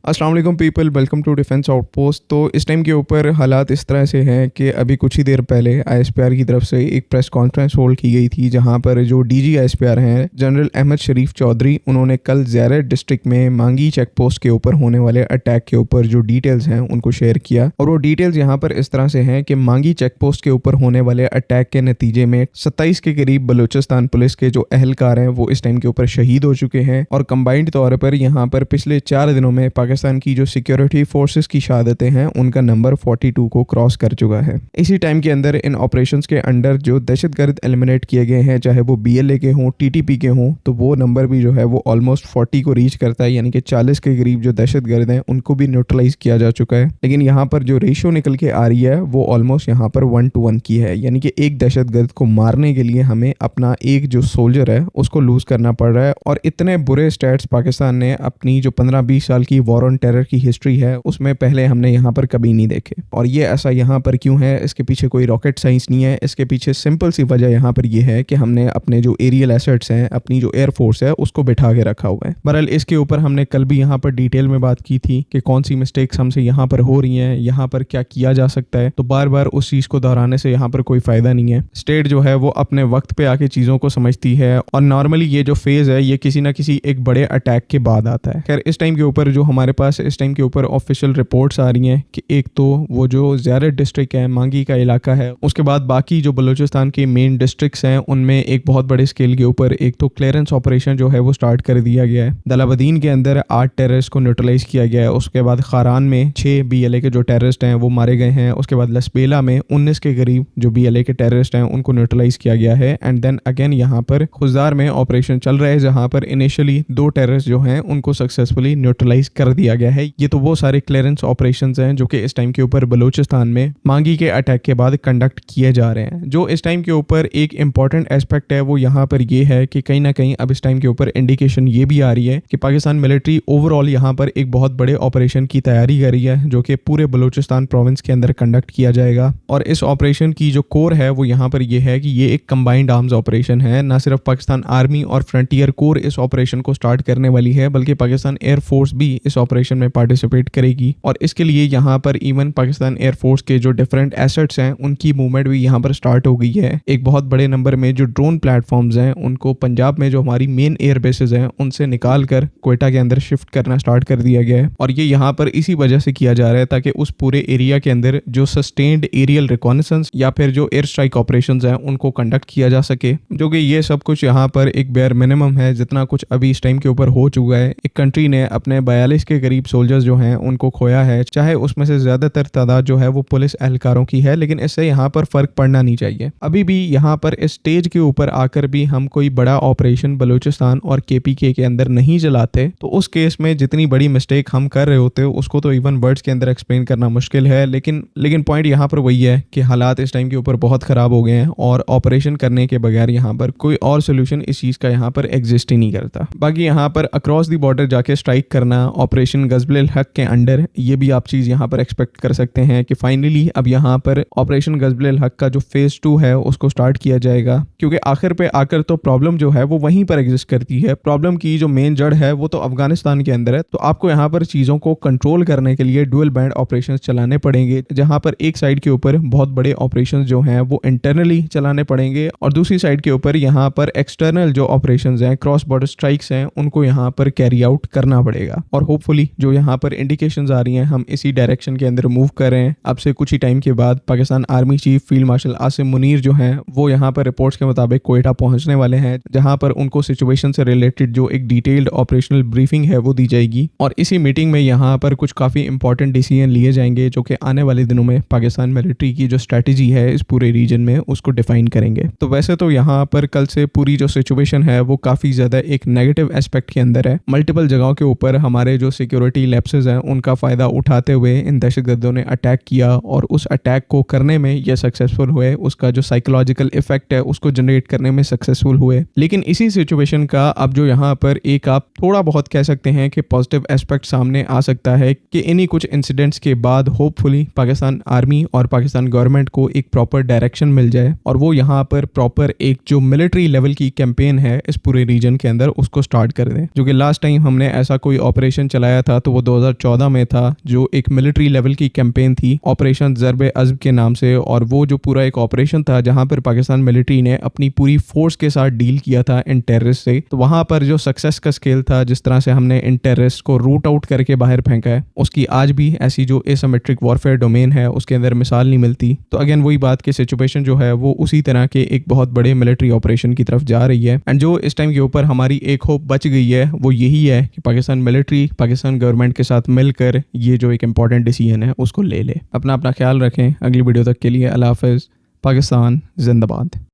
अस्सलाम वालेकुम people, welcome to Defence Outpost. तो इस टाइम के ऊपर हालात इस तरह से हैं कि अभी कुछ ही देर पहले आईएसपीआर की तरफ से एक प्रेस कॉन्फ्रेंस होल्ड की गई थी, जहां पर जो डीजी आईएसपीआर हैं जनरल अहमद शरीफ चौधरी, उन्होंने कल ज़ियारत डिस्ट्रिक्ट में मांगी चेक पोस्ट के ऊपर होने वाले अटैक के ऊपर जो डिटेल्स हैं उनको शेयर किया। और वो डिटेल्स यहाँ पर इस तरह से हैं कि मांगी चेक पोस्ट के ऊपर होने वाले अटैक के नतीजे में 27 के करीब बलूचिस्तान पुलिस के जो अहलकार हैं वो इस टाइम के ऊपर शहीद हो चुके हैं। और कंबाइंड तौर पर यहाँ पर पिछले 4 दिनों में पाकिस्तान की जो सिक्योरिटी फोर्सेस की शहादतें हैं उनका नंबर 42 को क्रॉस कर चुका है। इसी टाइम के अंदर इन ऑपरेशंस के अंडर जो दहशतगर्द एलिमिनेट किए गए हैं, चाहे वो बीएलए के हों, टीटीपी के हों, तो वो नंबर भी जो है वो ऑलमोस्ट 40 को रीच करता है, यानी कि 40 के करीब जो दहशतगर्द हैं उनको भी न्यूट्रलाइज किया जा चुका है। लेकिन यहाँ पर जो रेशियो निकल के आ रही है वो ऑलमोस्ट यहाँ पर 1 to 1 की है, यानी कि एक दहशतगर्द को मारने के लिए हमें अपना एक जो सोल्जर है उसको लूज करना पड़ रहा है। और इतने बुरे स्टैट्स पाकिस्तान ने अपनी जो 15-20 साल की वॉर ऑन टेरर की हिस्ट्री है उसमें पहले हमने यहाँ पर कभी नहीं देखे। और ये ऐसा यहाँ पर क्यों है, इसके पीछे कोई रॉकेट साइंस नहीं है। इसके पीछे सिंपल सी वजह यहाँ पर ये है कि हमने अपने जो एरियल एसेट्स हैं, अपनी जो एयरफोर्स है, उसको बिठा के रखा हुआ है। बहरहाल इसके ऊपर हमने कल भी यहाँ पर डिटेल में बात की थी कि कौन सी मिस्टेक्स हमसे यहाँ पर हो रही हैं, यहाँ पर क्या किया जा सकता है। तो बार बार उस चीज़ को दोहराने से यहाँ पर कोई फायदा नहीं है। स्टेट जो है वो अपने वक्त पे आके चीज़ों को समझती है, और नॉर्मली ये जो फेज़ है ये किसी ना किसी एक बड़े अटैक के बाद आता है। खैर, इस टाइम के ऊपर जो हमारे पास इस टाइम के ऊपर ऑफिशियल रिपोर्ट्स आ रही हैं कि एक तो वो जो ज़ियारत डिस्ट्रिक्ट है, मांगी का इलाका है, उसके बाद बाकी जो बलूचिस्तान के मेन डिस्ट्रिक्ट्स हैं उनमें एक बहुत बड़े स्केल के ऊपर एक तो क्लियरेंस ऑपरेशन जो है वो स्टार्ट कर दिया गया है। दलाबदीन के अंदर 8 टेररिस्ट को न्यूट्रलाइज किया गया है। उसके बाद खारान में 6 बीएलए के जो टेररिस्ट हैं वो मारे गए हैं। उसके बाद लसबेला में 19 के करीब जो बीएलए के टेररिस्ट हैं उनको न्यूट्रलाइज किया गया है। एंड देन अगेन यहाँ पर खुजदार में ऑपरेशन चल रहा है, जहाँ पर इनिशियली 2 टेररिस्ट जो हैं उनको सक्सेसफुली न्यूट्रलाइज कर दिया गया है। ये तो वो सारे क्लियरेंस ऑपरेशंस हैं जो कि इस टाइम के ऊपर बलूचिस्तान में मांगी के अटैक के बाद कंडक्ट किए जा रहे हैं। जो इस टाइम के ऊपर एक इंपॉर्टेंट एस्पेक्ट है वो यहाँ पर ये है कि कहीं ना कहीं अब इस टाइम के ऊपर इंडिकेशन ये भी आ रही है कि पाकिस्तान मिलिट्री ओवरऑल यहाँ पर एक बहुत बड़े ऑपरेशन की तैयारी कर रही है, जो कि पूरे बलूचिस्तान प्रोविंस के अंदर कंडक्ट किया जाएगा। और इस ऑपरेशन की जो कोर है वो यहाँ पर ये है कि ये एक कंबाइंड आर्म्स ऑपरेशन है। ना सिर्फ पाकिस्तान आर्मी और फ्रंटियर कोर इस ऑपरेशन को स्टार्ट करने वाली है, बल्कि पाकिस्तान एयरफोर्स भी इस ऑपरेशन में पार्टिसिपेट करेगी। और इसके लिए यहाँ पर इवन पाकिस्तान एयरफोर्स के जो डिफरेंट एसेट्स हैं उनकी मूवमेंट भी यहाँ पर स्टार्ट हो गई है। एक बहुत बड़े नंबर में जो ड्रोन प्लेटफॉर्म्स हैं उनको पंजाब में जो हमारी मेन एयर बेसेस हैं उनसे निकाल कर क्वेटा के अंदर शिफ्ट करना स्टार्ट कर दिया गया है। और ये यहाँ पर इसी वजह से किया जा रहा है ताकि उस पूरे एरिया के अंदर जो सस्टेन्ड एरियल रिकॉनेसेंस या फिर जो एयर स्ट्राइक ऑपरेशंस हैं उनको कंडक्ट किया जा सके, जो कि ये सब कुछ यहाँ पर एक बेयर मिनिमम है जितना कुछ अभी इस टाइम के ऊपर हो चुका है। एक कंट्री ने अपने 42 के करीब सोल्जर्स जो हैं उनको खोया है, चाहे उसमें से ज्यादातर तादाद जो है वो पुलिस एहलकारों की है, लेकिन इससे यहाँ पर फर्क पड़ना नहीं चाहिए। अभी भी यहाँ पर इस स्टेज के ऊपर आकर भी हम कोई बड़ा ऑपरेशन बलूचिस्तान और केपीके के अंदर नहीं चलाते, तो उस केस में जितनी बड़ी मिस्टेक हम कर रहे होते उसको तो इवन वर्ड्स के अंदर एक्सप्लेन करना मुश्किल है। लेकिन पॉइंट यहाँ पर वही है कि हालात इस टाइम के ऊपर बहुत खराब हो गए हैं और ऑपरेशन करने के बगैर यहाँ पर कोई और सोल्यूशन इस चीज का यहाँ पर एग्जिस्ट ही नहीं करता। बाकी यहाँ पर अक्रॉस द बॉर्डर जाके स्ट्राइक करना ऑपरेशन गजबुल हक के अंडर, ये भी आप चीज यहाँ पर एक्सपेक्ट कर सकते हैं कि फाइनली अब यहाँ पर ऑपरेशन गजबुल हक का जो फेज 2 है उसको स्टार्ट किया जाएगा। क्योंकि आखिर पे आकर तो प्रॉब्लम जो है वो वहीं पर एग्जिस्ट करती है। प्रॉब्लम की जो मेन जड़ है वो तो अफगानिस्तान के अंदर है। तो आपको यहाँ पर चीजों को कंट्रोल करने के लिए डुअल बैंड ऑपरेशन चलाने पड़ेंगे, जहाँ पर एक साइड के ऊपर बहुत बड़े ऑपरेशन जो हैं वो इंटरनली चलाने पड़ेंगे और दूसरी साइड के ऊपर यहाँ पर एक्सटर्नल जो ऑपरेशन हैं, क्रॉस बॉर्डर स्ट्राइक्स हैं, उनको यहाँ पर कैरी आउट करना पड़ेगा। और होपफुली जो यहाँ पर इंडिकेशंस आ रही हैं हम इसी डायरेक्शन के अंदर मूव कर रहे हैं। अब से कुछ ही टाइम के बाद Pakistan army chief field marshal Asim Munir जो हैं वो यहाँ पर रिपोर्ट्स के मुताबिक क्वेटा पहुंचने वाले हैं, जहां पर उनको सिचुएशन से रिलेटेड जो एक डिटेल्ड ऑपरेशनल ब्रीफिंग है वो दी जाएगी। और इसी मीटिंग में यहाँ पर कुछ काफी इंपॉर्टेंट डिसीजन लिए जाएंगे जो कि आने वाले दिनों में पाकिस्तान मिलिट्री की जो स्ट्रेटेजी है इस पूरे रीजन में उसको डिफाइन करेंगे। तो वैसे तो यहाँ पर कल से पूरी जो सिचुएशन है वो काफी ज्यादा एक नेगेटिव एस्पेक्ट के अंदर है। मल्टीपल जगहों के ऊपर हमारे जो सिक्योरिटी लैप्सेस हैं उनका फायदा उठाते हुए इन दहशतगर्दों ने अटैक किया और उस अटैक को करने में ये सक्सेसफुल हुए, उसका जो साइकोलॉजिकल इफेक्ट है उसको जनरेट करने में सक्सेसफुल हुए। लेकिन इसी सिचुएशन का अब जो यहाँ पर एक आप थोड़ा बहुत कह सकते हैं कि पॉजिटिव एस्पेक्ट सामने आ सकता है कि इन्हीं कुछ इंसिडेंट्स के बाद होपफुली पाकिस्तान आर्मी और पाकिस्तान गवर्नमेंट को एक प्रॉपर डायरेक्शन मिल जाए और वो यहाँ पर प्रॉपर एक जो मिलिट्री लेवल की कैंपेन है इस पूरे रीजन के अंदर उसको स्टार्ट कर दें। जो कि लास्ट टाइम हमने ऐसा कोई ऑपरेशन चलाया आया था तो वो 2014 में था, जो एक मिलिट्री लेवल की कैंपेन थी ऑपरेशन ज़र्ब-ए-अज़्ब के नाम से। और वो जो पूरा एक ऑपरेशन था जहां पर पाकिस्तान मिलिट्री ने अपनी पूरी फोर्स के साथ डील किया था इन टेररिस्ट से। तो वहां पर जो सक्सेस का स्केल था, जिस तरह से हमने इन टेररिस्ट को रूट आउट करके बाहर फेंका है, उसकी आज भी ऐसी जो एसिमेट्रिक वॉरफेयर डोमेन है उसके अंदर मिसाल नहीं मिलती। तो अगेन वही बात कि सिचुएशन जो है वो उसी तरह के एक बहुत बड़े मिलिट्री ऑपरेशन की तरफ जा रही है। एंड जो इस टाइम के ऊपर हमारी एक होप बच गई है वो यही है कि पाकिस्तान मिलिट्री पाकिस्तान गवर्नमेंट के साथ मिलकर ये जो एक इंपॉर्टेंट डिसीजन है उसको ले ले। अपना ख्याल रखें। अगली वीडियो तक के लिए अल्लाह हाफ़िज़। पाकिस्तान जिंदाबाद।